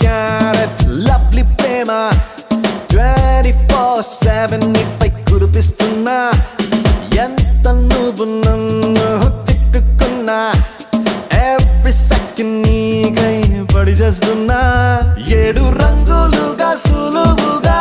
carrot lovely ప్రేమ 24/7 నీపై కురిపిస్తున్నా ఎంత నువ్వు నన్ను తిక్కుకున్నా ఎవ్రీ సెకండ్ నీకై పడి చేస్తున్నా 7 రంగులుగా సులువుగా